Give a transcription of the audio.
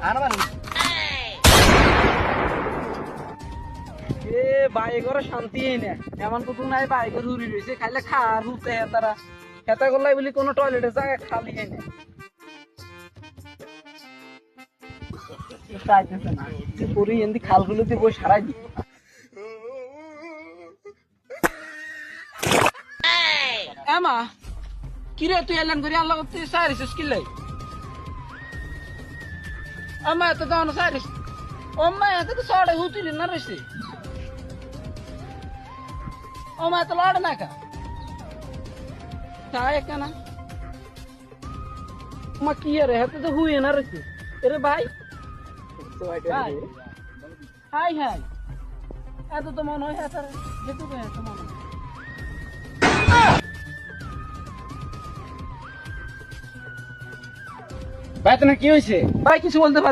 এ by করে শান্তি না এমন কত নাই বাই করে উড়ি রয়েছে খাইলে খার হুতে তারা খেতা করলাই বলি কোনো টয়লেটের জায়গা খালি না চাইতেছে না পুরি এমনি খালগুলোতে বই সারাই দি এমা কিরে তুই এলেন করি আল্লাহ করতে সারিস কিলাই আমা এত দাও না সারিস অম্মা এত তো সাড়ে হুতিলি না রয়েছে অম্মা এত লড় না কা তাই কেনা মা কি রে এত তো হুয়ে না রয়েছে এরে ভাই হাই হাই এত তো মনে হয় এত যেটু কে এত মনে ভাই তোমার কি হয়েছে ভাই কিছু বলতে পারি